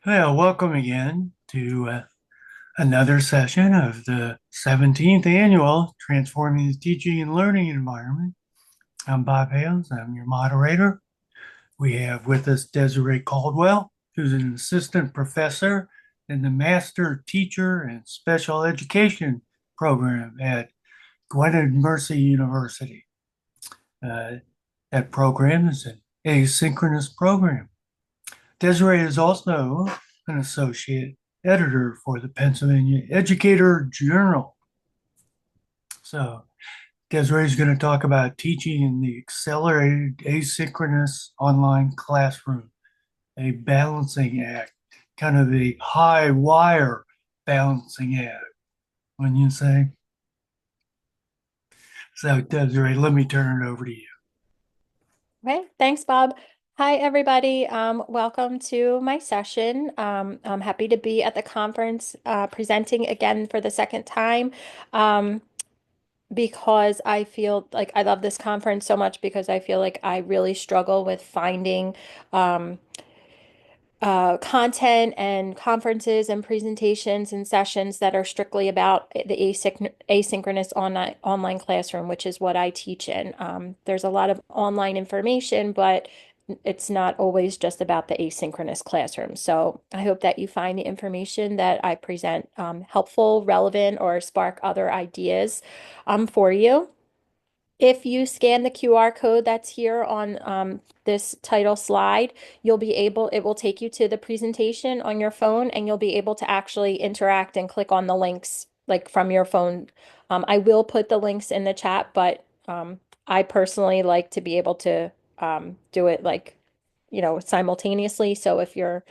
Well, welcome again to another session of the 17th annual Transforming the Teaching and Learning Environment. I'm Bob Hales, I'm your moderator. We have with us Desiree Caldwell, who's an assistant professor in the Master Teacher and Special Education program at Gwynedd Mercy University. Uh, that program is an asynchronous program. Desiree is also an associate editor for the Pennsylvania Educator Journal. So, Desiree is going to talk about teaching in the accelerated asynchronous online classroom, a balancing act, kind of a high wire balancing act, when you say. So, Desiree, let me turn it over to you. Okay, thanks, Bob. Hi, everybody. Welcome to my session. I'm happy to be at the conference presenting again for the second time um, because I feel like I love this conference so much because I feel like I really struggle with finding um, content and conferences and presentations and sessions that are strictly about the asynchronous online classroom, which is what I teach in. There's a lot of online information, but it's not always just about the asynchronous classroom. So I hope that you find the information that I present helpful, relevant, or spark other ideas for you. If you scan the QR code that's here on this title slide, it will take you to the presentation on your phone and you'll be able to actually interact and click on the links like from your phone. I will put the links in the chat, but I personally like to be able to do it simultaneously. So if you're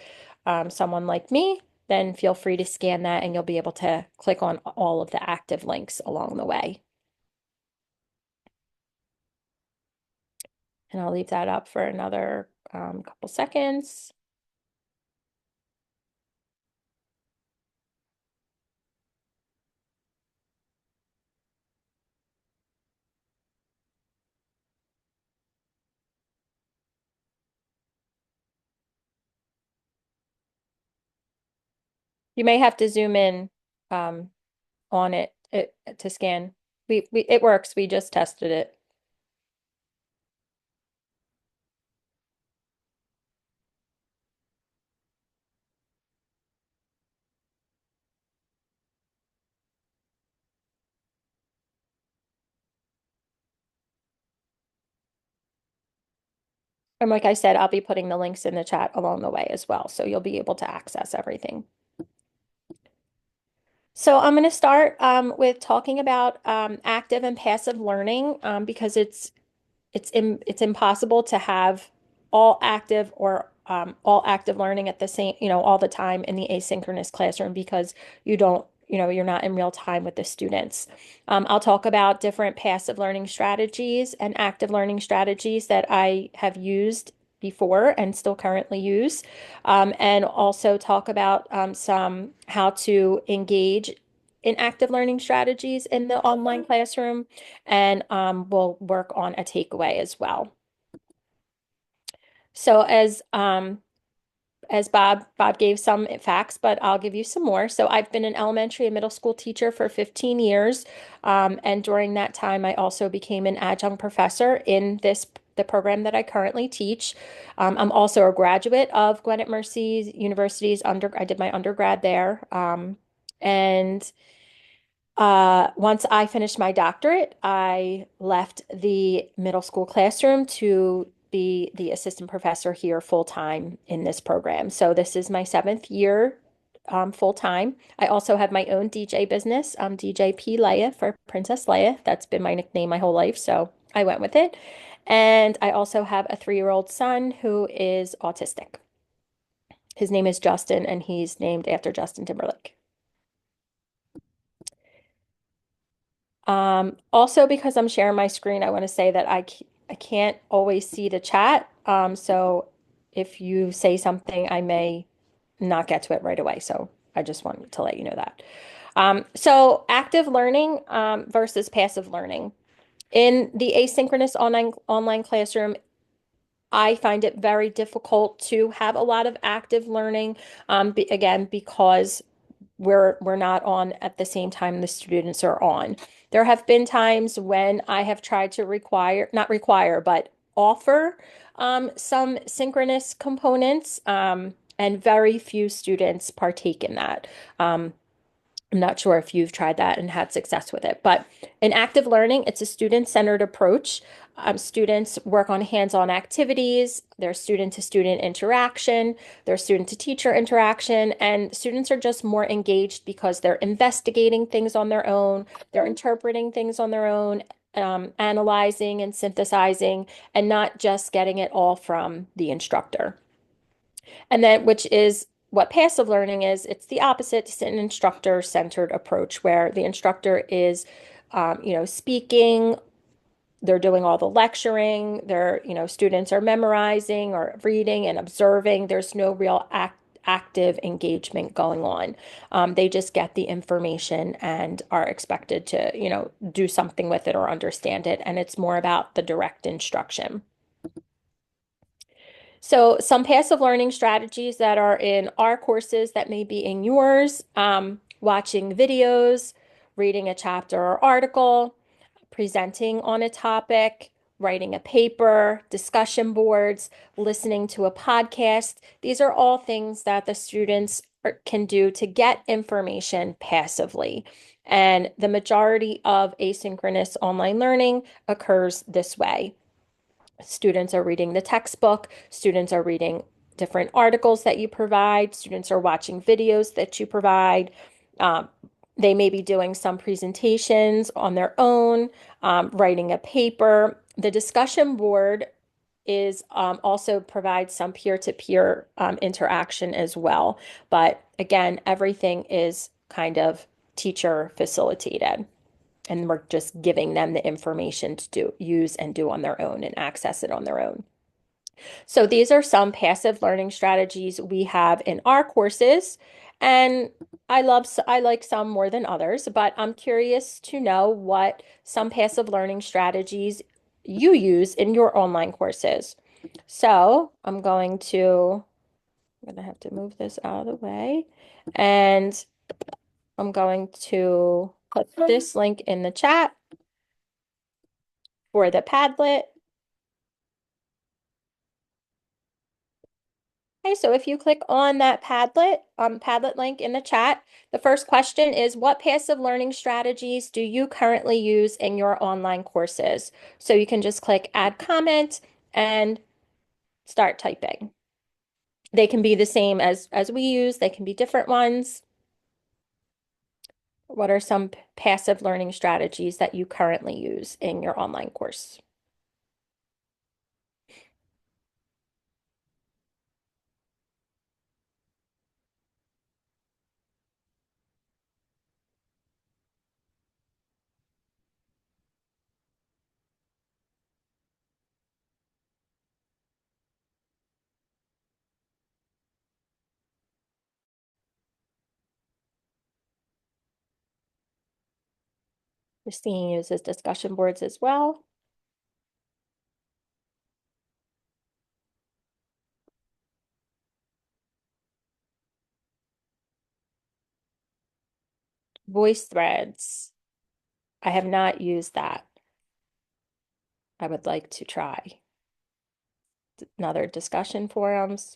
someone like me, then feel free to scan that and you'll be able to click on all of the active links along the way. And I'll leave that up for another couple seconds. You may have to zoom in um, on it to scan. It works. We just tested it. And like I said, I'll be putting the links in the chat along the way as well, so you'll be able to access everything. So I'm going to start with talking about active and passive learning because it's impossible to have all active learning at the same, all the time in the asynchronous classroom because you're not in real time with the students. I'll talk about different passive learning strategies and active learning strategies that I have used before and still currently use, and also talk about some how to engage in active learning strategies in the online classroom and we'll work on a takeaway as well. So as Bob gave some facts, but I'll give you some more. So I've been an elementary and middle school teacher for 15 years, and during that time, I also became an adjunct professor in the program that I currently teach. I'm also a graduate of Gwynedd Mercy University's I did my undergrad there, and once I finished my doctorate, I left the middle school classroom to be the assistant professor here full time in this program. So this is my seventh year full time. I also have my own DJ business, DJ P. Leia for Princess Leia. That's been my nickname my whole life, so I went with it. And I also have a 3-year-old son who is autistic. His name is Justin, and he's named after Justin Timberlake. Also, because I'm sharing my screen, I want to say that I can't always see the chat. So if you say something, I may not get to it right away. So I just wanted to let you know that. So active learning versus passive learning. In the asynchronous online classroom, I find it very difficult to have a lot of active learning, again, because we're not on at the same time the students are on. There have been times when I have tried to not require, but offer some synchronous components, and very few students partake in that. Um, I'm not sure if you've tried that and had success with it, but in active learning, it's a student-centered approach. Students work on hands-on activities, there's student-to-student interaction, there's student-to-teacher interaction, and students are just more engaged because they're investigating things on their own, they're interpreting things on their own, analyzing and synthesizing, and not just getting it all from the instructor. And then, which is what passive learning is, it's the opposite. It's an instructor-centered approach where the instructor is, speaking, they're doing all the lecturing, students are memorizing or reading and observing. There's no real active engagement going on. They just get the information and are expected to, do something with it or understand it. And it's more about the direct instruction. So, some passive learning strategies that are in our courses that may be in yours, watching videos, reading a chapter or article, presenting on a topic, writing a paper, discussion boards, listening to a podcast. These are all things that the students can do to get information passively. And the majority of asynchronous online learning occurs this way. Students are reading the textbook, students are reading different articles that you provide, students are watching videos that you provide. Um, they may be doing some presentations on their own, writing a paper. The discussion board is also provides some peer-to-peer interaction as well. But again, everything is kind of teacher facilitated. And we're just giving them the information to use and do on their own and access it on their own. So these are some passive learning strategies we have in our courses. And I like some more than others, but I'm curious to know what some passive learning strategies you use in your online courses. So I'm gonna have to move this out of the way, and I'm going to put this link in the chat for the Padlet. Okay, so if you click on that Padlet link in the chat, the first question is, what passive learning strategies do you currently use in your online courses? So you can just click add comment and start typing. They can be the same as we use, they can be different ones. What are some passive learning strategies that you currently use in your online course? Christine uses discussion boards as well. Voice threads. I have not used that. I would like to try. Another discussion forums.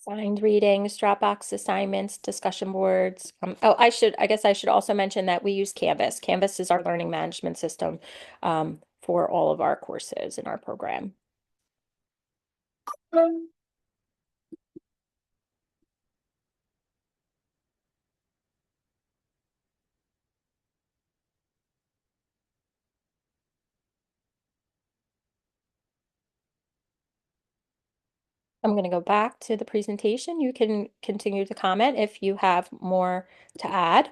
Signed readings, Dropbox assignments, discussion boards. I guess I should also mention that we use Canvas. Canvas is our learning management system for all of our courses in our program. I'm going to go back to the presentation. You can continue to comment if you have more to add.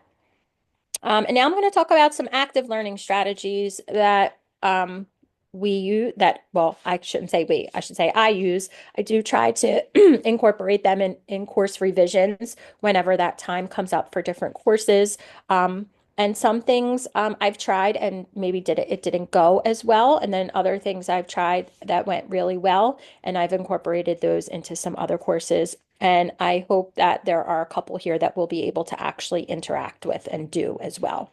And now I'm going to talk about some active learning strategies that we use that, well, I shouldn't say we, I should say I use. I do try to incorporate them in course revisions whenever that time comes up for different courses. Um, and some things I've tried and maybe it didn't go as well. And then other things I've tried that went really well, and I've incorporated those into some other courses. And I hope that there are a couple here that we'll be able to actually interact with and do as well.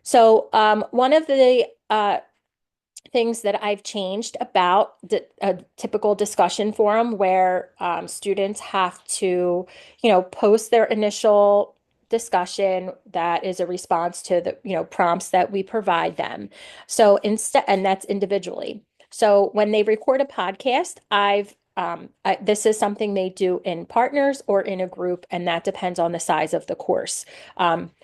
So, one of the things that I've changed about a typical discussion forum where students have to, post their initial discussion that is a response to the, prompts that we provide them. So instead, and that's individually. So when they record a podcast, this is something they do in partners or in a group, and that depends on the size of the course.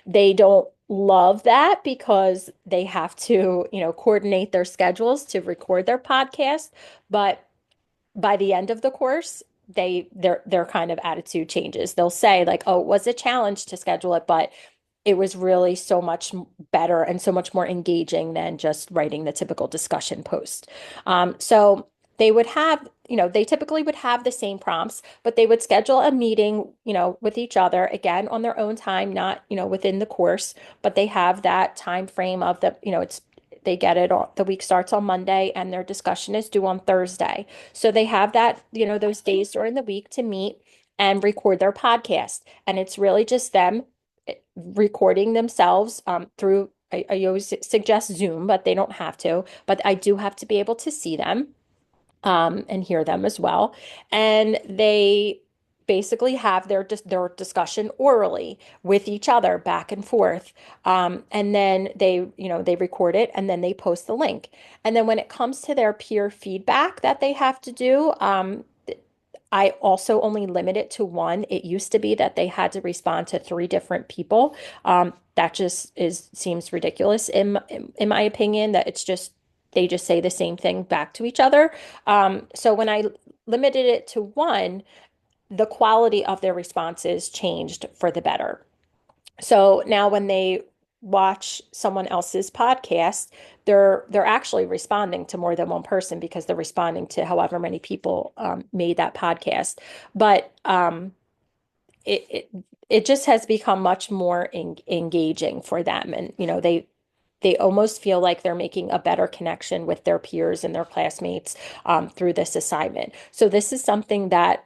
They don't love that because they have to, coordinate their schedules to record their podcast. But by the end of the course, their kind of attitude changes. They'll say like, "Oh, it was a challenge to schedule it, but it was really so much better and so much more engaging than just writing the typical discussion post." So they would have, they typically would have the same prompts, but they would schedule a meeting, with each other again on their own time, not, within the course, but they have that time frame of they get it on the week starts on Monday and their discussion is due on Thursday. So they have that, those days during the week to meet and record their podcast. And it's really just them recording themselves through, I always suggest Zoom, but they don't have to. But I do have to be able to see them and hear them as well. And they basically have their discussion orally with each other back and forth. And then they record it and then they post the link. And then when it comes to their peer feedback that they have to do, I also only limit it to one. It used to be that they had to respond to three different people. That just seems ridiculous in my opinion, that it's just they just say the same thing back to each other. So when I limited it to one, the quality of their responses changed for the better. So now when they watch someone else's podcast, they're actually responding to more than one person because they're responding to however many people made that podcast. But it, it it just has become much more engaging for them, and they almost feel like they're making a better connection with their peers and their classmates through this assignment. So this is something that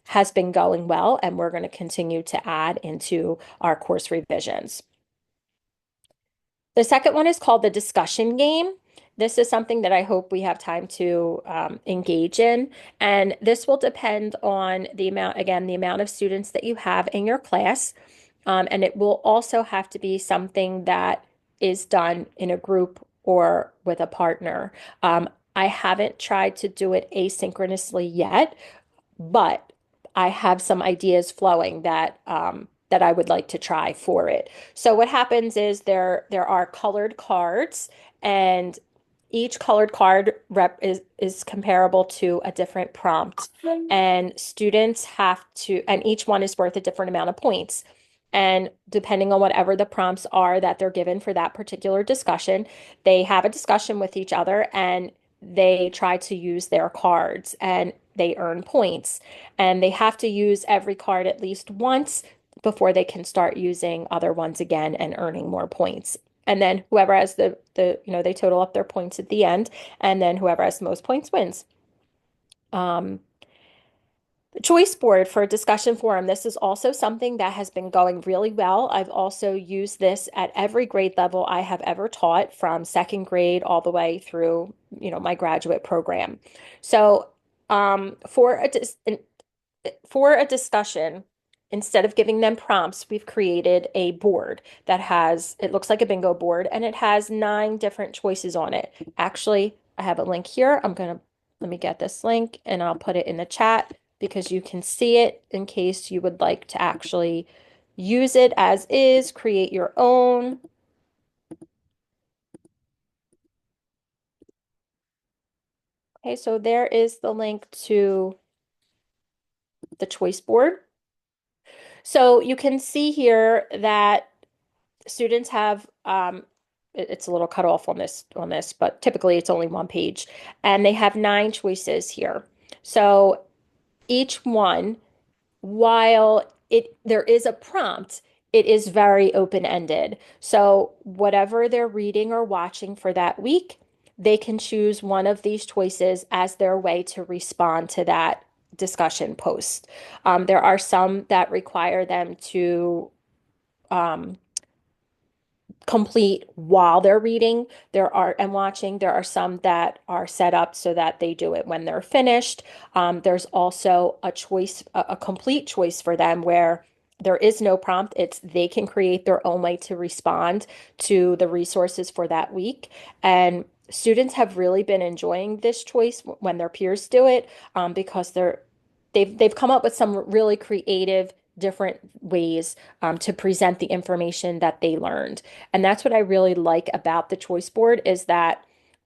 has been going well, and we're going to continue to add into our course revisions. The second one is called the discussion game. This is something that I hope we have time to engage in. And this will depend on the amount, again, the amount of students that you have in your class. And it will also have to be something that is done in a group or with a partner. I haven't tried to do it asynchronously yet, but I have some ideas flowing that I would like to try for it. So what happens is there are colored cards, and each colored card rep is comparable to a different prompt, and students have to, and each one is worth a different amount of points. And depending on whatever the prompts are that they're given for that particular discussion, they have a discussion with each other and they try to use their cards and they earn points. And they have to use every card at least once before they can start using other ones again and earning more points. And then whoever has they total up their points at the end, and then whoever has the most points wins. Um, Choice board for a discussion forum. This is also something that has been going really well. I've also used this at every grade level I have ever taught, from second grade all the way through, my graduate program. So, for a discussion, instead of giving them prompts, we've created a board that has, it looks like a bingo board, and it has 9 different choices on it. Actually, I have a link here. Let me get this link and I'll put it in the chat because you can see it in case you would like to actually use it as is, create your own. Okay, so there is the link to the choice board. So you can see here that students have it's a little cut off on this, but typically it's only one page, and they have 9 choices here. So each one, while it there is a prompt, it is very open-ended. So whatever they're reading or watching for that week, they can choose one of these choices as their way to respond to that discussion post. There are some that require them to um, complete while they're reading there are and watching. There are some that are set up so that they do it when they're finished. There's also a choice, a complete choice for them where there is no prompt. It's they can create their own way to respond to the resources for that week. And students have really been enjoying this choice when their peers do it, because they've come up with some really creative different ways to present the information that they learned. And that's what I really like about the choice board is that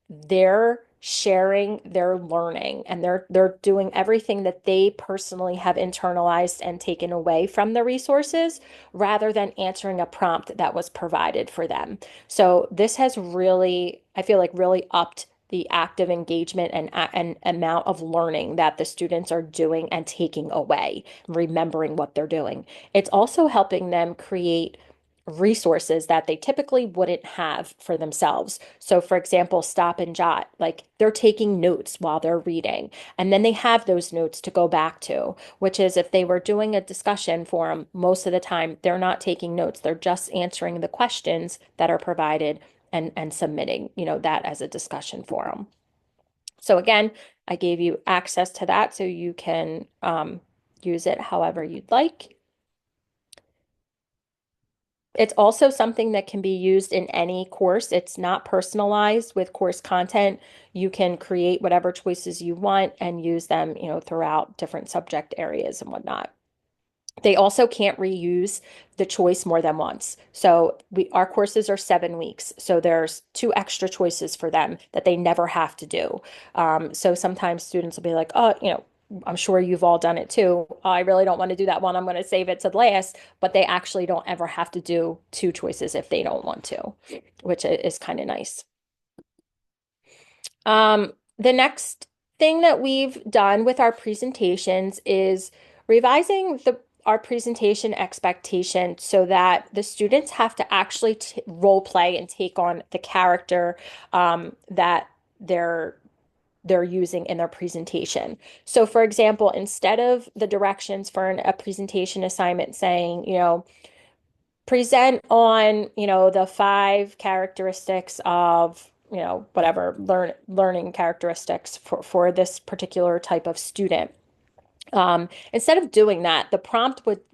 they're sharing their learning and they're doing everything that they personally have internalized and taken away from the resources rather than answering a prompt that was provided for them. So this has really, I feel like really upped the active engagement and amount of learning that the students are doing and taking away, remembering what they're doing. It's also helping them create resources that they typically wouldn't have for themselves. So, for example, stop and jot, like they're taking notes while they're reading, and then they have those notes to go back to, which is if they were doing a discussion forum, most of the time they're not taking notes, they're just answering the questions that are provided and submitting, that as a discussion forum. So again, I gave you access to that so you can use it however you'd like. It's also something that can be used in any course. It's not personalized with course content. You can create whatever choices you want and use them, throughout different subject areas and whatnot. They also can't reuse the choice more than once. So our courses are 7 weeks. So there's 2 extra choices for them that they never have to do. So sometimes students will be like, oh, I'm sure you've all done it too. Oh, I really don't want to do that one. I'm going to save it to last, but they actually don't ever have to do 2 choices if they don't want to, which is kind of nice. The next thing that we've done with our presentations is revising our presentation expectation so that the students have to actually role play and take on the character that they're using in their presentation. So, for example, instead of the directions for a presentation assignment saying, present on, the 5 characteristics of, whatever learning characteristics for this particular type of student. Instead of doing that,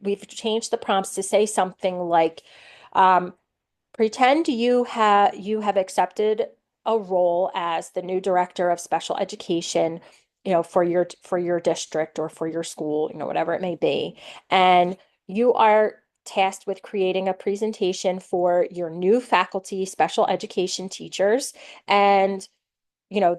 we've changed the prompts to say something like, um, pretend you have accepted a role as the new director of special education, for your district or for your school, whatever it may be. And you are tasked with creating a presentation for your new faculty special education teachers. And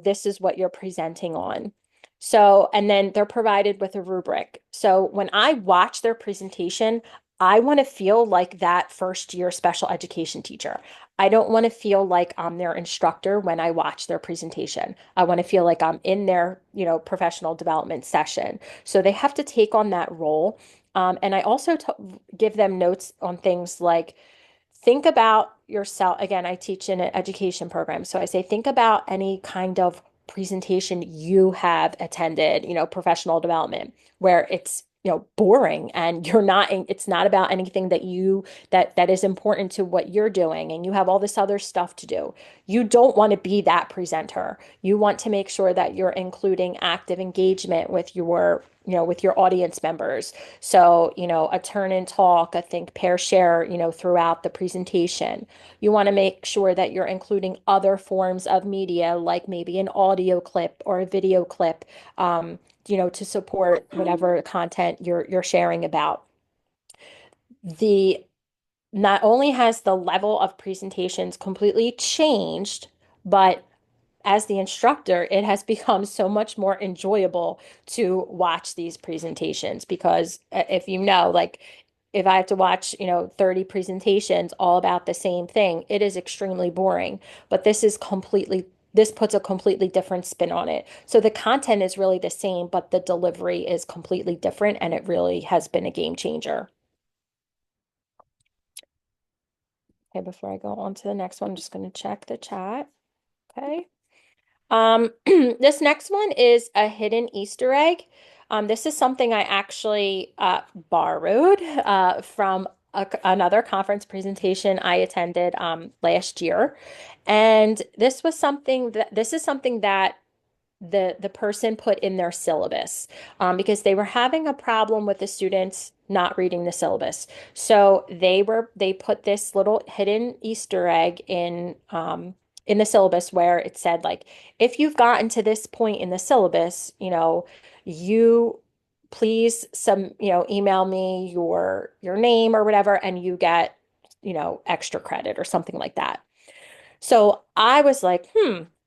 this is what you're presenting on. So, and then they're provided with a rubric. So when I watch their presentation, I want to feel like that first year special education teacher. I don't want to feel like I'm their instructor when I watch their presentation. I want to feel like I'm in their, professional development session. So they have to take on that role. And I also give them notes on things like, think about yourself. Again, I teach in an education program. So I say, think about any kind of presentation you have attended, professional development, where it's, boring and it's not about anything that is important to what you're doing. And you have all this other stuff to do. You don't want to be that presenter. You want to make sure that you're including active engagement with your audience members. So, a turn and talk, a think, pair, share, throughout the presentation. You want to make sure that you're including other forms of media, like maybe an audio clip or a video clip, to support whatever content you're sharing about. The Not only has the level of presentations completely changed, but as the instructor, it has become so much more enjoyable to watch these presentations because if like if I have to watch, 30 presentations all about the same thing, it is extremely boring. But this puts a completely different spin on it. So the content is really the same, but the delivery is completely different, and it really has been a game changer. Okay, before I go on to the next one, I'm just going to check the chat. Okay. This next one is a hidden Easter egg. This is something I actually borrowed from another conference presentation I attended last year. And this is something that the person put in their syllabus because they were having a problem with the students not reading the syllabus. So they put this little hidden Easter egg in the syllabus where it said like, if you've gotten to this point in the syllabus, you please email me your name or whatever, and you get extra credit or something like that. So I was like,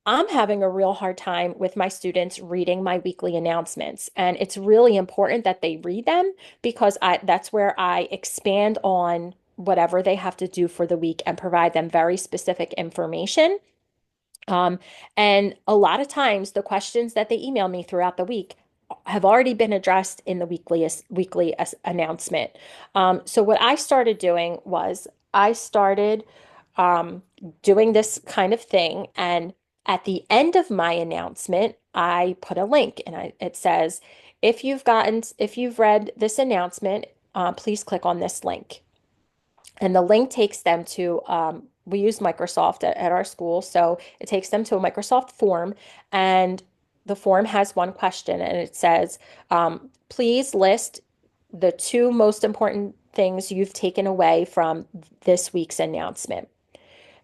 I'm having a real hard time with my students reading my weekly announcements. And it's really important that they read them because that's where I expand on whatever they have to do for the week and provide them very specific information. Um, and a lot of times the questions that they email me throughout the week have already been addressed in the weekly announcement. So what I started doing was I started um, doing this kind of thing, and at the end of my announcement, I put a link, and it says, if you've read this announcement, please click on this link. And the link takes them to, we use Microsoft at our school. So it takes them to a Microsoft form. And the form has one question and it says, please list the two most important things you've taken away from this week's announcement.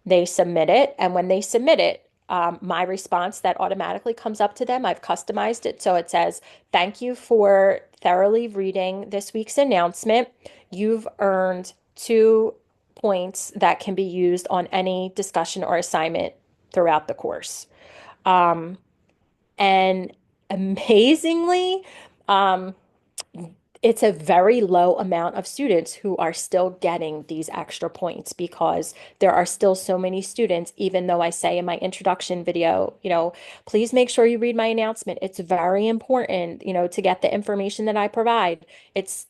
They submit it, and when they submit it, my response that automatically comes up to them, I've customized it so it says, thank you for thoroughly reading this week's announcement. You've earned 2 points that can be used on any discussion or assignment throughout the course. Um, and amazingly, um, it's a very low amount of students who are still getting these extra points because there are still so many students, even though I say in my introduction video, please make sure you read my announcement. It's very important, to get the information that I provide.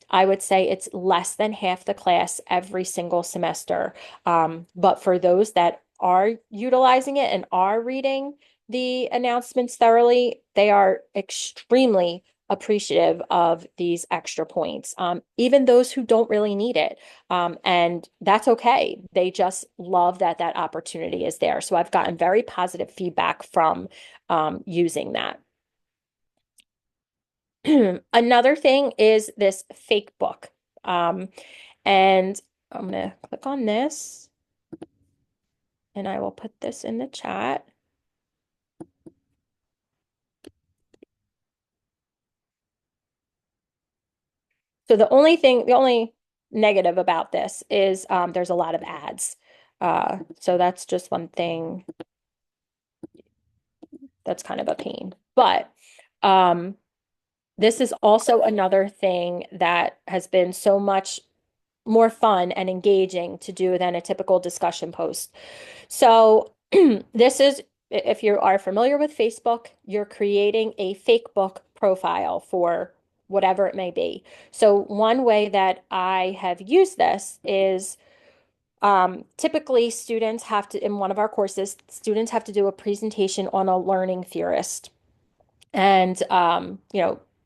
I would say it's less than half the class every single semester. But for those that are utilizing it and are reading the announcements thoroughly, they are extremely appreciative of these extra points, even those who don't really need it. And that's okay. They just love that that opportunity is there. So I've gotten very positive feedback from using that. Another thing is this fake book. And I'm going to click on this and I will put this in the chat. So the only negative about this is there's a lot of ads. So that's just one thing that's kind of a pain. But um, this is also another thing that has been so much more fun and engaging to do than a typical discussion post. So this is, if you are familiar with Facebook, you're creating a fake book profile for whatever it may be. So one way that I have used this is typically students have to, in one of our courses, students have to do a presentation on a learning theorist. And,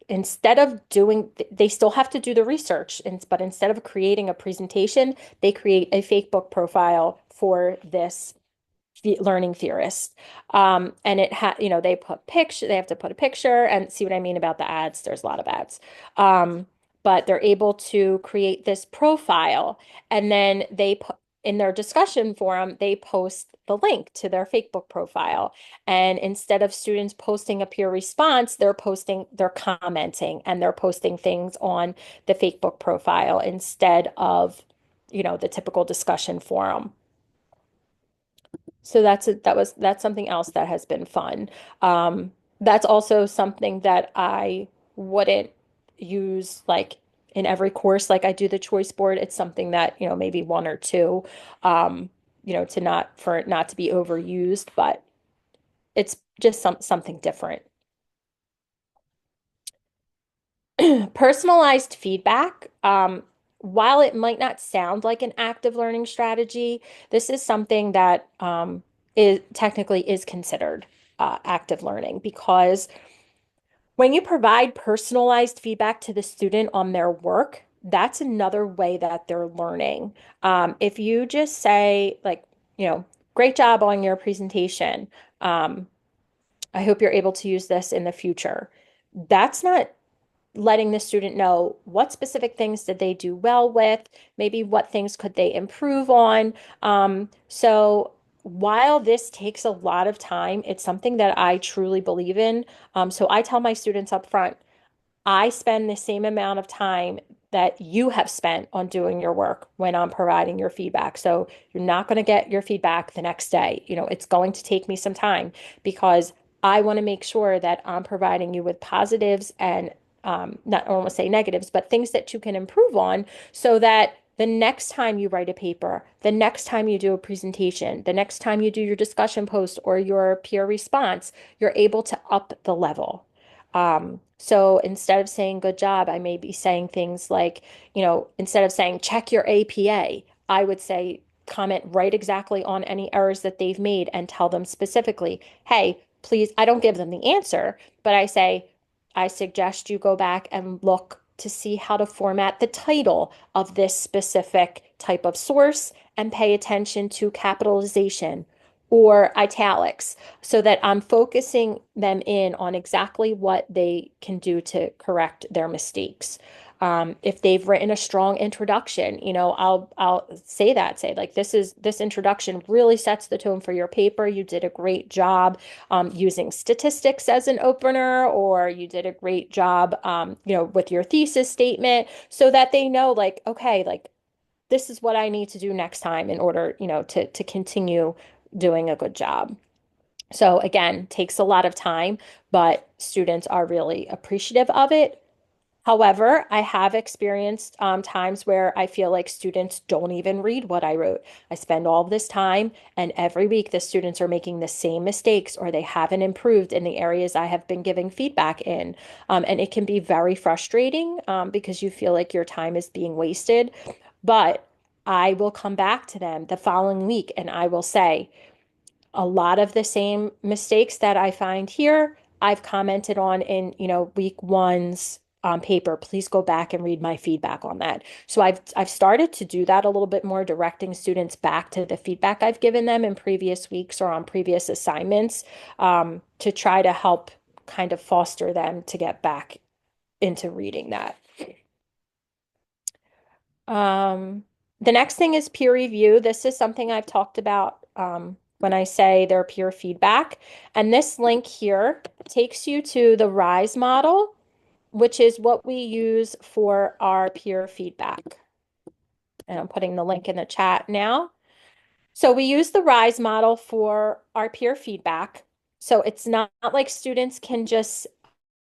instead of doing, they still have to do the research, but instead of creating a presentation, they create a fake book profile for this learning theorist. And they have to put a picture and see what I mean about the ads. There's a lot of ads. But they're able to create this profile and then they put in their discussion forum, they post the link to their Facebook profile. And instead of students posting a peer response, they're commenting and they're posting things on the Facebook profile instead of, the typical discussion forum. So that's something else that has been fun. That's also something that I wouldn't use like in every course. Like I do the choice board, it's something that, maybe one or two, um, to not for it not to be overused, but it's just something different. Personalized feedback, while it might not sound like an active learning strategy, this is something that is technically is considered active learning because when you provide personalized feedback to the student on their work, that's another way that they're learning. If you just say, like, great job on your presentation. Um, I hope you're able to use this in the future. That's not letting the student know what specific things did they do well with, maybe what things could they improve on. So while this takes a lot of time, it's something that I truly believe in. So I tell my students up front, I spend the same amount of time that you have spent on doing your work when I'm providing your feedback. So you're not going to get your feedback the next day. It's going to take me some time because I want to make sure that I'm providing you with positives and not, I don't want to say negatives, but things that you can improve on so that the next time you write a paper, the next time you do a presentation, the next time you do your discussion post or your peer response, you're able to up the level. So instead of saying good job, I may be saying things like, instead of saying check your APA, I would say comment right exactly on any errors that they've made and tell them specifically, hey, please, I don't give them the answer, but I say, I suggest you go back and look to see how to format the title of this specific type of source and pay attention to capitalization or italics so that I'm focusing them in on exactly what they can do to correct their mistakes. If they've written a strong introduction, I'll say like this introduction really sets the tone for your paper. You did a great job using statistics as an opener, or you did a great job with your thesis statement, so that they know like, okay, like this is what I need to do next time in order, to continue doing a good job. So again, takes a lot of time, but students are really appreciative of it. However, I have experienced times where I feel like students don't even read what I wrote. I spend all this time, and every week the students are making the same mistakes or they haven't improved in the areas I have been giving feedback in. And it can be very frustrating because you feel like your time is being wasted. But I will come back to them the following week and I will say, a lot of the same mistakes that I find here, I've commented on in, week one's paper. Please go back and read my feedback on that. So I've started to do that a little bit more, directing students back to the feedback I've given them in previous weeks or on previous assignments, to try to help kind of foster them to get back into reading that. Um, the next thing is peer review. This is something I've talked about when I say their peer feedback. And this link here takes you to the RISE model, which is what we use for our peer feedback. And I'm putting the link in the chat now. So we use the RISE model for our peer feedback. So it's not like students can just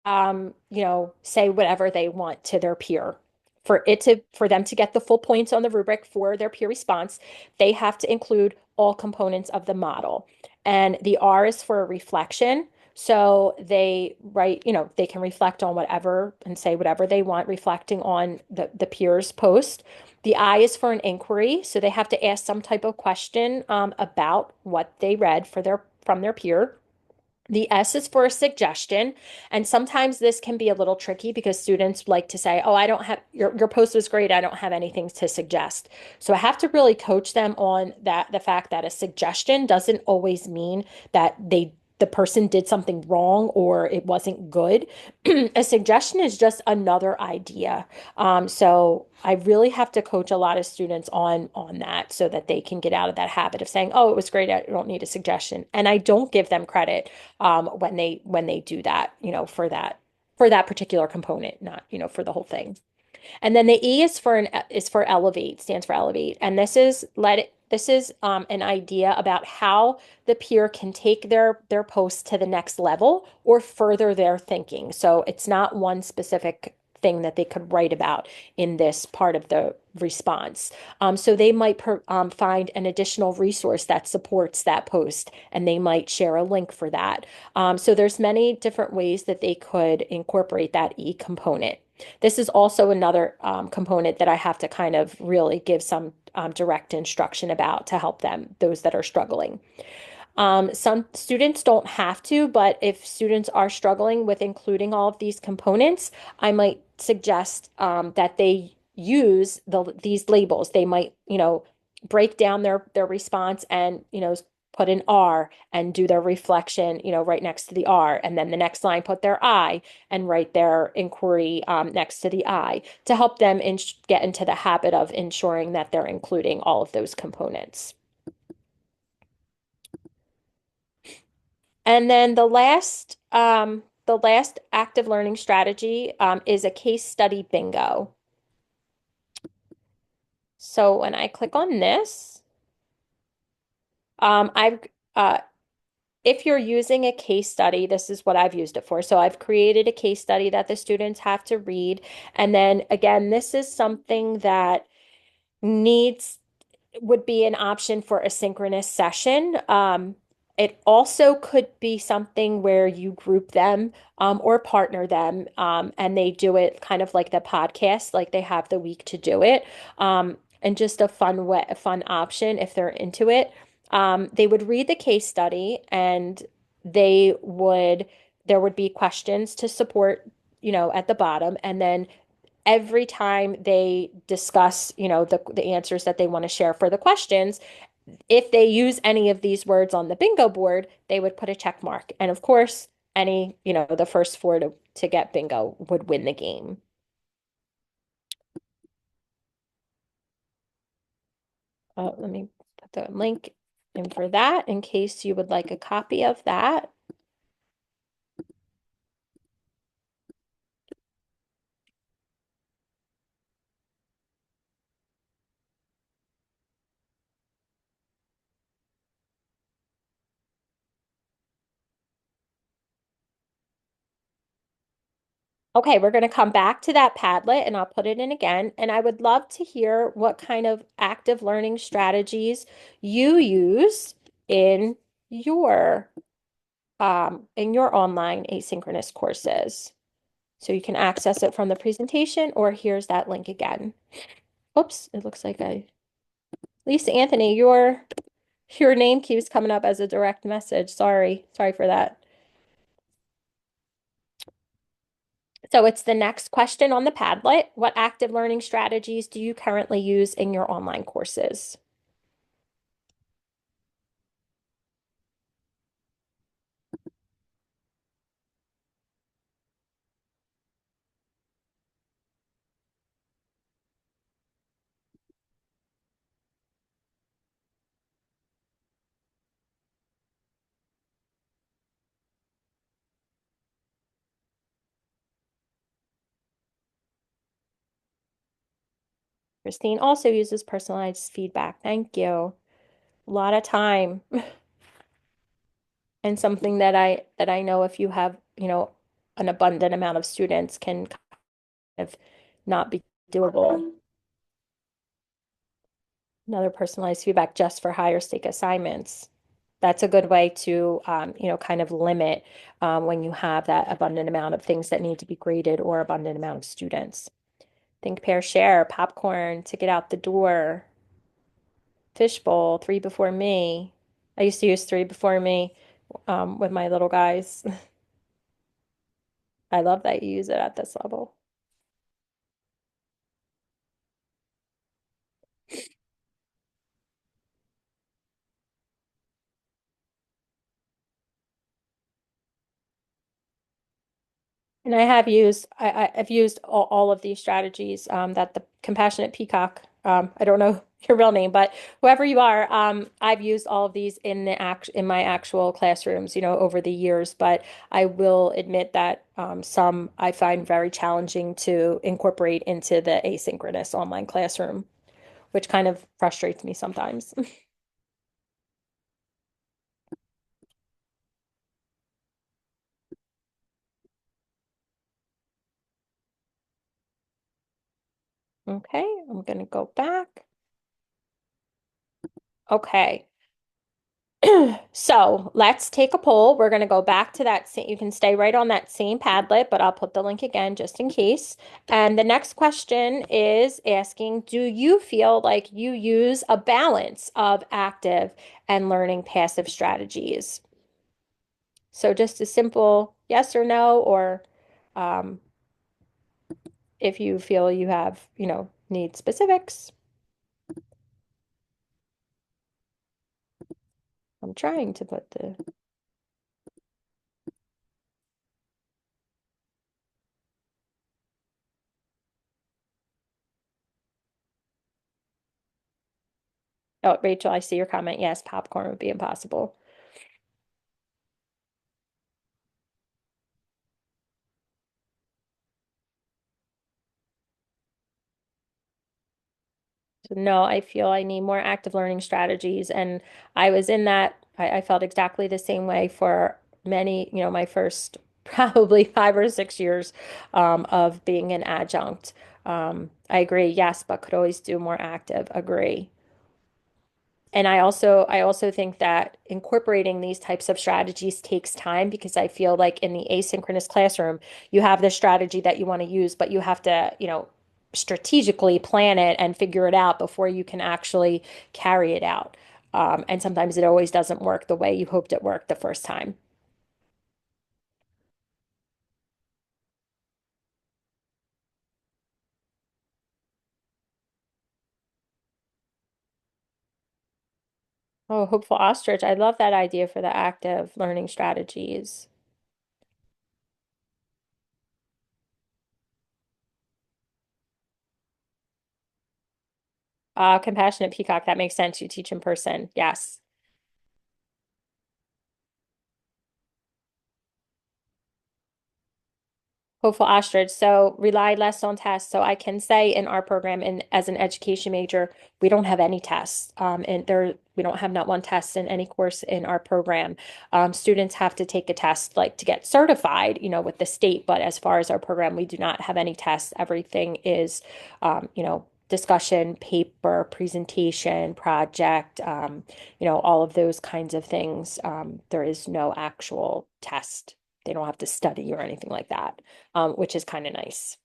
say whatever they want to their peer. For them to get the full points on the rubric for their peer response, they have to include all components of the model. And the R is for a reflection. So they write, they can reflect on whatever and say whatever they want, reflecting on the peer's post. The I is for an inquiry. So they have to ask some type of question about what they read from their peer. The S is for a suggestion. And sometimes this can be a little tricky because students like to say, oh, I don't have your post was great. I don't have anything to suggest. So I have to really coach them on the fact that a suggestion doesn't always mean that the person did something wrong or it wasn't good. A suggestion is just another idea. So I really have to coach a lot of students on that so that they can get out of that habit of saying, "Oh, it was great. I don't need a suggestion." And I don't give them credit when they do that, for that particular component, not, for the whole thing. And then the E is for elevate, stands for elevate. And this is an idea about how the peer can take their post to the next level or further their thinking. So it's not one specific thing that they could write about in this part of the response. So they might find an additional resource that supports that post, and they might share a link for that. So there's many different ways that they could incorporate that E component. This is also another component that I have to kind of really give some direct instruction about to help them, those that are struggling. Some students don't have to, but if students are struggling with including all of these components, I might suggest that they use these labels. They might, break down their response and, put an R and do their reflection, right next to the R, and then the next line put their I and write their inquiry next to the I to help them get into the habit of ensuring that they're including all of those components. And then the last active learning strategy is a case study bingo. So when I click on this, I've if you're using a case study, this is what I've used it for. So I've created a case study that the students have to read. And then again, this is something that needs would be an option for a synchronous session. It also could be something where you group them or partner them, and they do it kind of like the podcast, like they have the week to do it. And just a fun way, a fun option if they're into it. They would read the case study, and they would there would be questions to support, at the bottom, and then every time they discuss, the answers that they want to share for the questions, if they use any of these words on the bingo board, they would put a check mark. And of course, the first four to get bingo would win the game. Let me put the link in for that in case you would like a copy of that. Okay, we're going to come back to that Padlet and I'll put it in again. And I would love to hear what kind of active learning strategies you use in your in your online asynchronous courses. So you can access it from the presentation, or here's that link again. Oops, it looks like Lisa Anthony, your name keeps coming up as a direct message. Sorry for that. So it's the next question on the Padlet. What active learning strategies do you currently use in your online courses? Christine also uses personalized feedback. Thank you. A lot of time and something that I know if you have, an abundant amount of students can kind of not be doable. Another personalized feedback just for higher stake assignments. That's a good way to, kind of limit when you have that abundant amount of things that need to be graded or abundant amount of students. Think, pair, share, popcorn to get out the door, fishbowl, three before me. I used to use three before me with my little guys. I love that you use it at this level. And I've used all of these strategies that the Compassionate Peacock, I don't know your real name, but whoever you are, I've used all of these in my actual classrooms, over the years. But I will admit that some I find very challenging to incorporate into the asynchronous online classroom, which kind of frustrates me sometimes. Okay, I'm gonna go back. Okay. So let's take a poll. We're going to go back to that same, you can stay right on that same Padlet, but I'll put the link again just in case. And the next question is asking, do you feel like you use a balance of active and learning passive strategies? So just a simple yes or no, or um, if you feel you have, need specifics. I'm trying to put the, oh, Rachel, I see your comment. Yes, popcorn would be impossible. So no, I feel I need more active learning strategies. And I was in that, I felt exactly the same way for many, my first probably 5 or 6 years of being an adjunct. I agree, yes, but could always do more active. Agree. And I also think that incorporating these types of strategies takes time because I feel like in the asynchronous classroom, you have the strategy that you want to use, but you have to, strategically plan it and figure it out before you can actually carry it out. And sometimes it always doesn't work the way you hoped it worked the first time. Oh, hopeful ostrich. I love that idea for the active learning strategies. Compassionate peacock. That makes sense. You teach in person. Yes. Hopeful ostrich. So rely less on tests. So I can say in our program, and as an education major, we don't have any tests. And there we don't have not one test in any course in our program. Students have to take a test like to get certified, with the state. But as far as our program, we do not have any tests. Everything is, discussion, paper, presentation, project, all of those kinds of things. There is no actual test. They don't have to study or anything like that, which is kind of nice,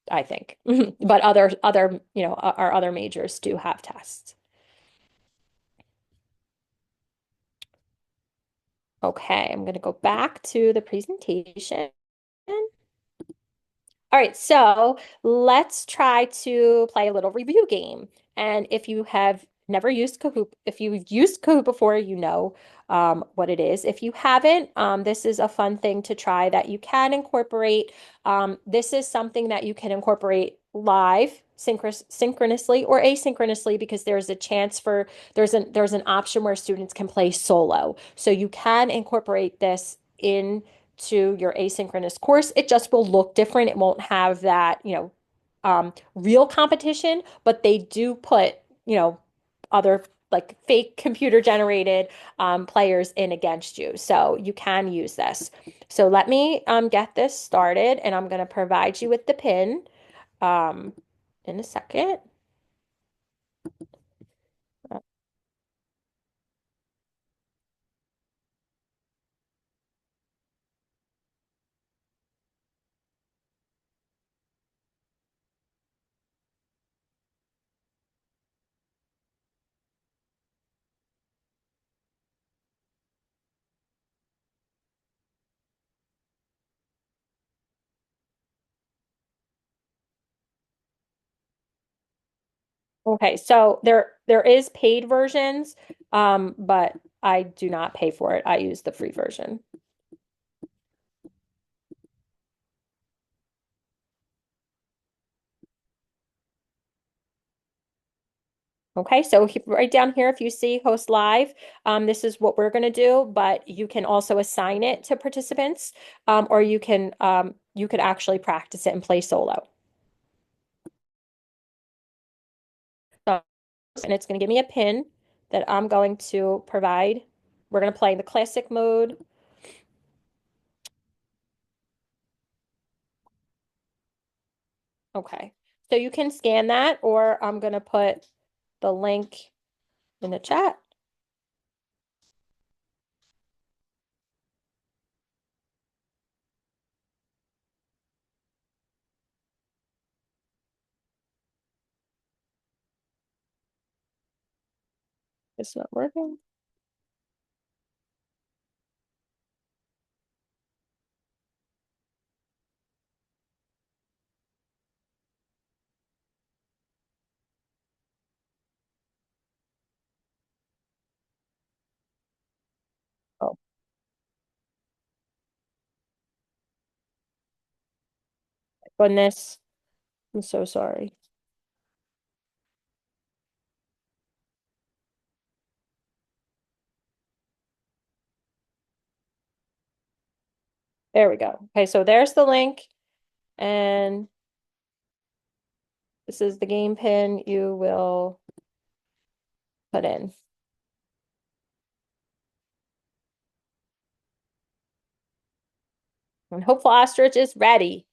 I think. But our other majors do have tests. Okay, I'm going to go back to the presentation. All right, so let's try to play a little review game. And if you have never used Kahoot, if you've used Kahoot before, you know what it is. If you haven't, this is a fun thing to try that you can incorporate. This is something that you can incorporate live, synchronously or asynchronously, because there's a chance for there's an option where students can play solo. So you can incorporate this in to your asynchronous course. It just will look different. It won't have that, real competition, but they do put, other like fake computer generated players in against you. So you can use this. So let me get this started and I'm going to provide you with the pin um, in a second. Okay, so there is paid versions, but I do not pay for it. I use the free version. Okay, so right down here, if you see host live, this is what we're going to do, but you can also assign it to participants, or you could actually practice it and play solo. So, and it's going to give me a pin that I'm going to provide. We're going to play in the classic mode. Okay, So you can scan that, or I'm going to put the link in the chat. It's not working. Oh, goodness. I'm so sorry. There we go. Okay, so there's the link, and this is the game pin you will put in. And hopeful ostrich is ready.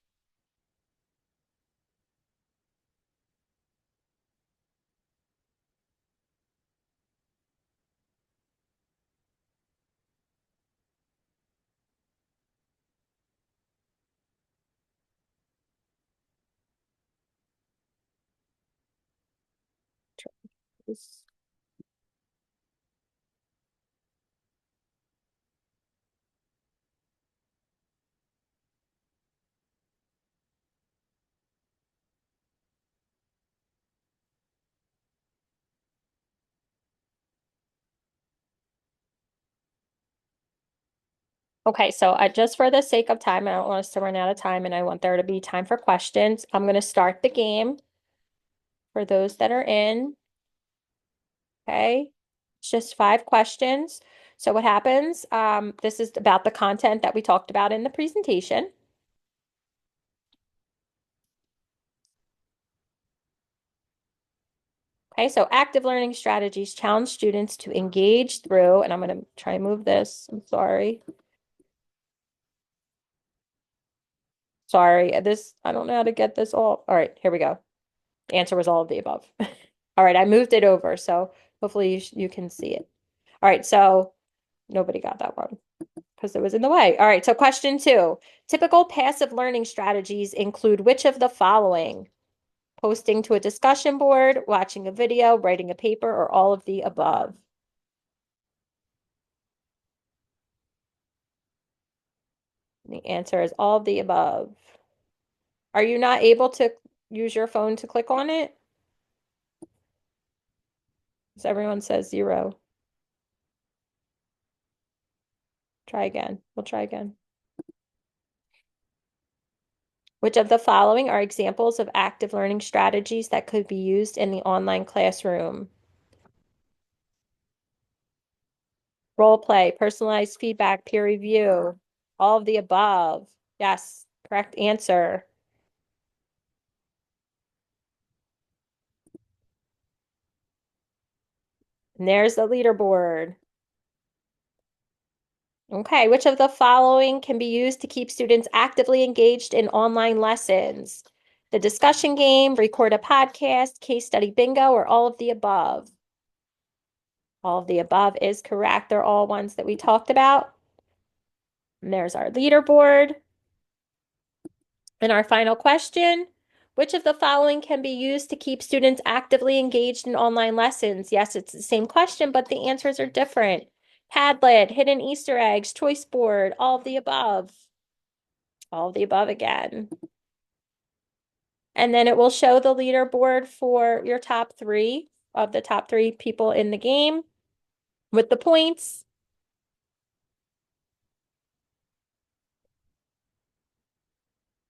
Okay, so just for the sake of time, I don't want us to run out of time, and I want there to be time for questions. I'm going to start the game for those that are in. Okay, it's just 5 questions. So what happens? This is about the content that we talked about in the presentation. Okay, so active learning strategies challenge students to engage through, and I'm going to try and move this. I'm sorry. Sorry, I don't know how to get this all. All right, here we go. The answer was all of the above. All right, I moved it over, so hopefully you can see it. All right, so nobody got that one because it was in the way. All right, so question 2. Typical passive learning strategies include which of the following? Posting to a discussion board, watching a video, writing a paper, or all of the above? The answer is all of the above. Are you not able to use your phone to click on it? Because everyone says 0. Try again. We'll try again. Which of the following are examples of active learning strategies that could be used in the online classroom? Role play, personalized feedback, peer review, all of the above. Yes, correct answer. And there's the leaderboard. Okay, which of the following can be used to keep students actively engaged in online lessons? The discussion game, record a podcast, case study bingo, or all of the above? All of the above is correct. They're all ones that we talked about. And there's our leaderboard. And our final question, which of the following can be used to keep students actively engaged in online lessons? Yes, it's the same question, but the answers are different. Padlet, hidden Easter eggs, choice board, all of the above. All of the above again. And then it will show the leaderboard for your top 3 of the top 3 people in the game with the points.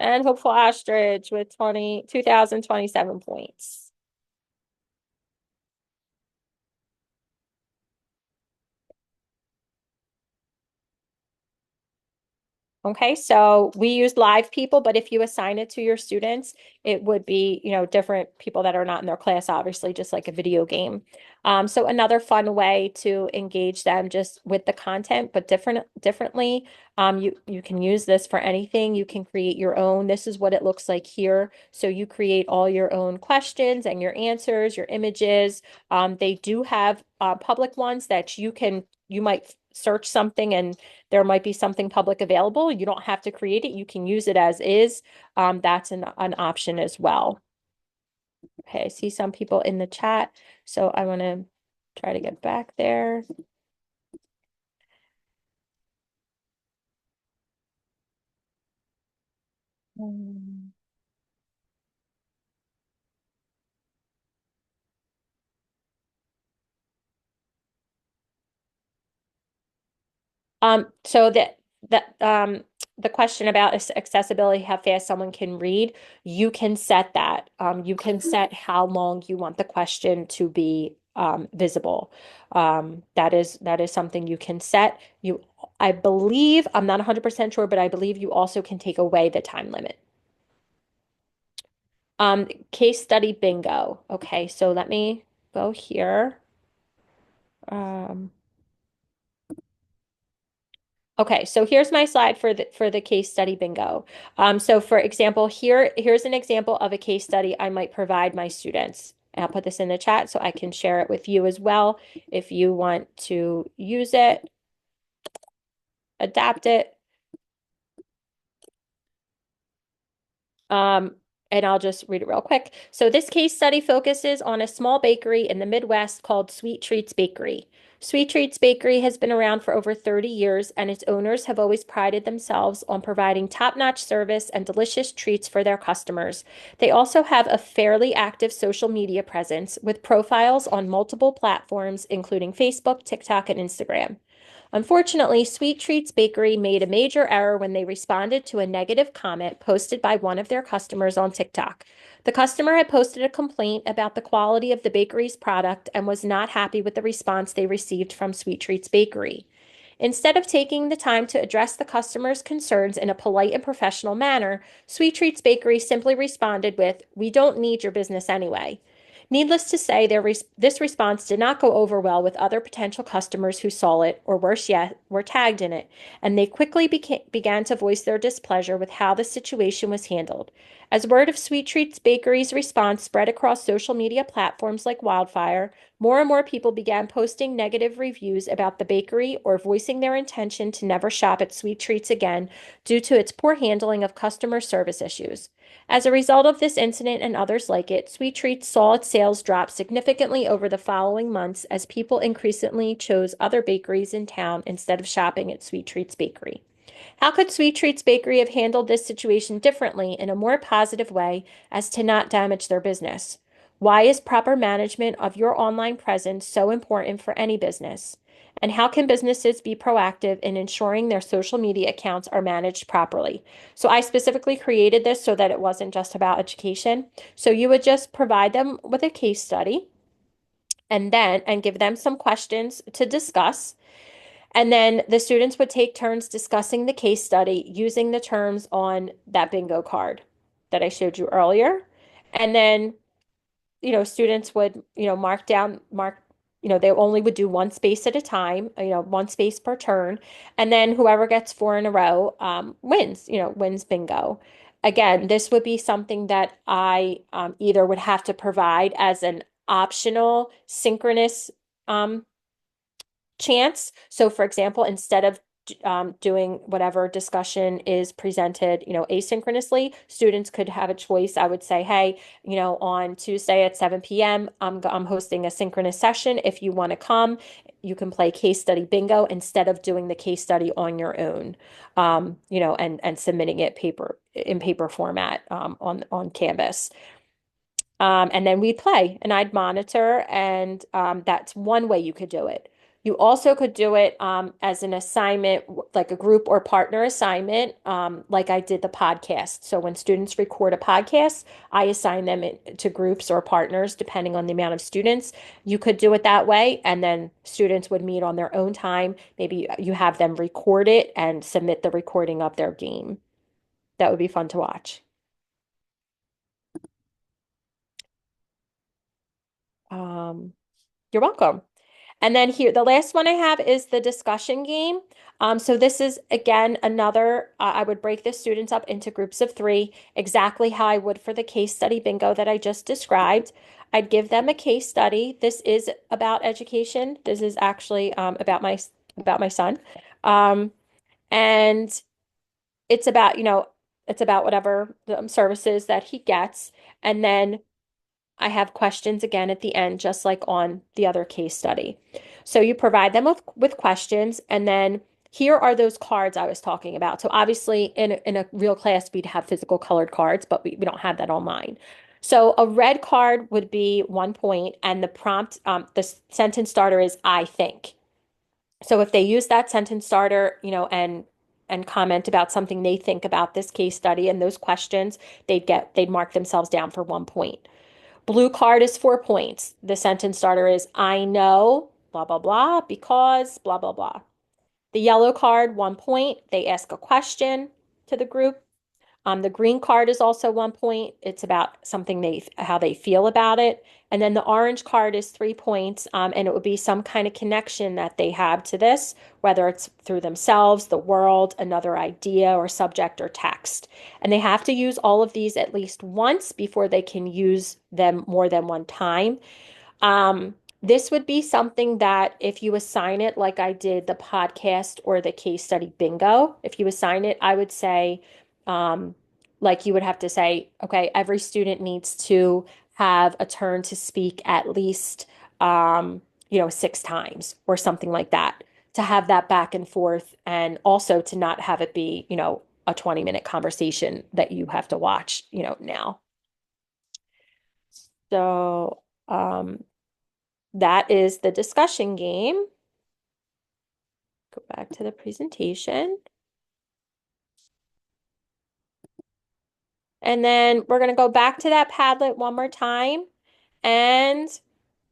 And Hopeful Ostrich with 2,027 points. Okay, so we use live people, but if you assign it to your students, it would be, different people that are not in their class, obviously, just like a video game. So another fun way to engage them just with the content, but differently. You can use this for anything. You can create your own. This is what it looks like here. So you create all your own questions and your answers, your images. They do have public ones that you might search something and there might be something public available. You don't have to create it. You can use it as is. That's an option as well. Okay, I see some people in the chat, so I want to try to get back there. Um, so the question about accessibility, how fast someone can read, you can set that. You can set how long you want the question to be visible. That is something you can set. I believe, I'm not 100% sure, but I believe you also can take away the time limit. Case study bingo. Okay, so let me go here. Um, Okay, so here's my slide for the case study bingo. So for example, here's an example of a case study I might provide my students. And I'll put this in the chat so I can share it with you as well if you want to use it, adapt it. Um, and I'll just read it real quick. So this case study focuses on a small bakery in the Midwest called Sweet Treats Bakery. Sweet Treats Bakery has been around for over 30 years, and its owners have always prided themselves on providing top-notch service and delicious treats for their customers. They also have a fairly active social media presence with profiles on multiple platforms, including Facebook, TikTok, and Instagram. Unfortunately, Sweet Treats Bakery made a major error when they responded to a negative comment posted by one of their customers on TikTok. The customer had posted a complaint about the quality of the bakery's product and was not happy with the response they received from Sweet Treats Bakery. Instead of taking the time to address the customer's concerns in a polite and professional manner, Sweet Treats Bakery simply responded with, "We don't need your business anyway." Needless to say, this response did not go over well with other potential customers who saw it, or worse yet, were tagged in it, and they quickly began to voice their displeasure with how the situation was handled. As word of Sweet Treats Bakery's response spread across social media platforms like wildfire, more and more people began posting negative reviews about the bakery or voicing their intention to never shop at Sweet Treats again due to its poor handling of customer service issues. As a result of this incident and others like it, Sweet Treats saw its sales drop significantly over the following months as people increasingly chose other bakeries in town instead of shopping at Sweet Treats Bakery. How could Sweet Treats Bakery have handled this situation differently in a more positive way as to not damage their business? Why is proper management of your online presence so important for any business? And how can businesses be proactive in ensuring their social media accounts are managed properly? So I specifically created this so that it wasn't just about education. So you would just provide them with a case study and give them some questions to discuss. And then the students would take turns discussing the case study using the terms on that bingo card that I showed you earlier. And then students would, they only would do one space at a time, one space per turn. And then whoever gets four in a row wins, wins bingo. Again, this would be something that I either would have to provide as an optional synchronous um, chance. So, for example, instead of doing whatever discussion is presented, asynchronously, students could have a choice. I would say, hey, on Tuesday at 7 p.m., I'm hosting a synchronous session. If you want to come, you can play case study bingo instead of doing the case study on your own, and submitting it in paper format on Canvas. And then we'd play and I'd monitor, and that's one way you could do it. You also could do it as an assignment, like a group or partner assignment, like I did the podcast. So when students record a podcast, I assign them to groups or partners depending on the amount of students. You could do it that way, and then students would meet on their own time. Maybe you have them record it and submit the recording of their game. That would be fun to watch. Um, you're welcome. And then here, the last one I have is the discussion game. So this is again another, I would break the students up into groups of three, exactly how I would for the case study bingo that I just described. I'd give them a case study. This is about education. This is actually about my son. Um, and it's about, it's about whatever the services that he gets. And then I have questions again at the end, just like on the other case study. So you provide them with questions, and then here are those cards I was talking about. So obviously, in a real class, we'd have physical colored cards, but we don't have that online. So a red card would be 1 point, and the prompt, the sentence starter is I think. So if they use that sentence starter, and comment about something they think about this case study and those questions, they'd mark themselves down for 1 point. Blue card is 4 points. The sentence starter is I know, blah, blah, blah, because, blah, blah, blah. The yellow card, 1 point. They ask a question to the group. The green card is also 1 point. It's about something how they feel about it. And then the orange card is 3 points, and it would be some kind of connection that they have to this, whether it's through themselves, the world, another idea or subject or text. And they have to use all of these at least once before they can use them more than one time. This would be something that if you assign it, like I did the podcast or the case study bingo, if you assign it, I would say, um, like you would have to say, okay, every student needs to have a turn to speak at least, 6 times or something like that, to have that back and forth, and also to not have it be, a 20-minute conversation that you have to watch, now. So, that is the discussion game. Go back to the presentation. And then we're going to go back to that Padlet one more time. And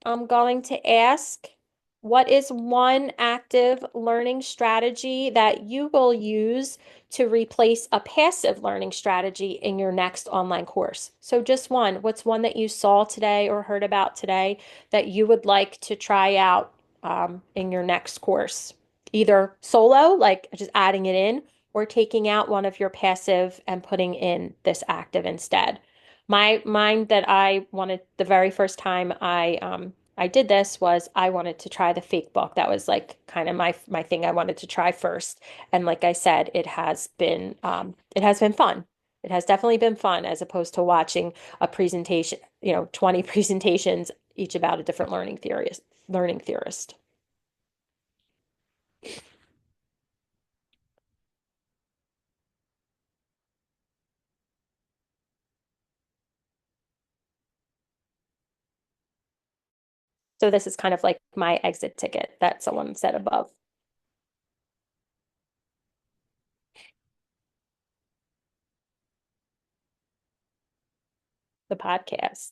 I'm going to ask, what is one active learning strategy that you will use to replace a passive learning strategy in your next online course? So just one. What's one that you saw today or heard about today that you would like to try out in your next course? Either solo, like just adding it in, or taking out one of your passive and putting in this active instead. Mine that I wanted the very first time I did this was I wanted to try the fake book. That was like kind of my thing I wanted to try first. And like I said, it has been fun. It has definitely been fun as opposed to watching a presentation, 20 presentations, each about a different learning theorist. So this is kind of like my exit ticket that someone said above the podcast.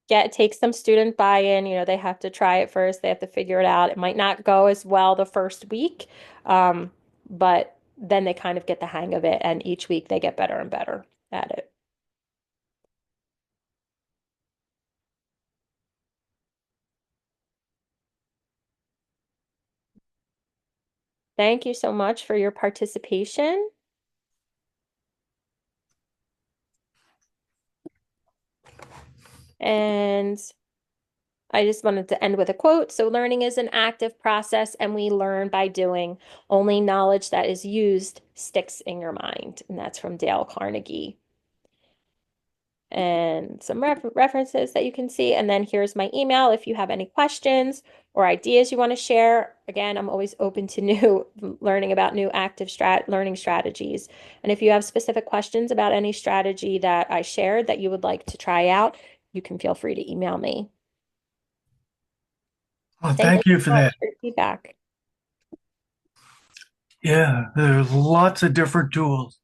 Yeah, it takes some student buy-in. They have to try it first. They have to figure it out. It might not go as well the first week, um, but then they kind of get the hang of it, and each week they get better and better at it. Thank you so much for your participation. And I just wanted to end with a quote. So, learning is an active process, and we learn by doing. Only knowledge that is used sticks in your mind. And that's from Dale Carnegie. And some references that you can see. And then here's my email if you have any questions or ideas you want to share. Again, I'm always open to new learning about new active learning strategies. And if you have specific questions about any strategy that I shared that you would like to try out, you can feel free to email me. Well, Thank you thank you for so much that. for your feedback. Yeah, there's lots of different tools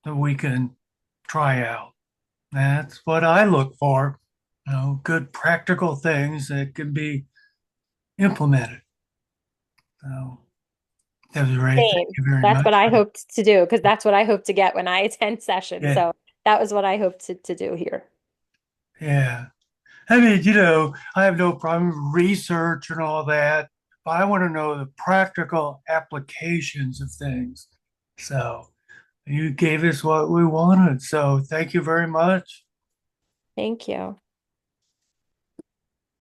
that we can try out. That's what I look for, good practical things that can be implemented. So that was great. Thank Same. you very That's much what I for that. hoped to do because that's what I hope to get when I attend sessions. Yeah, So that was what I hoped to do here. yeah. I mean, I have no problem with research and all that, but I want to know the practical applications of things. So you gave us what we wanted. So thank you very much. Thank you.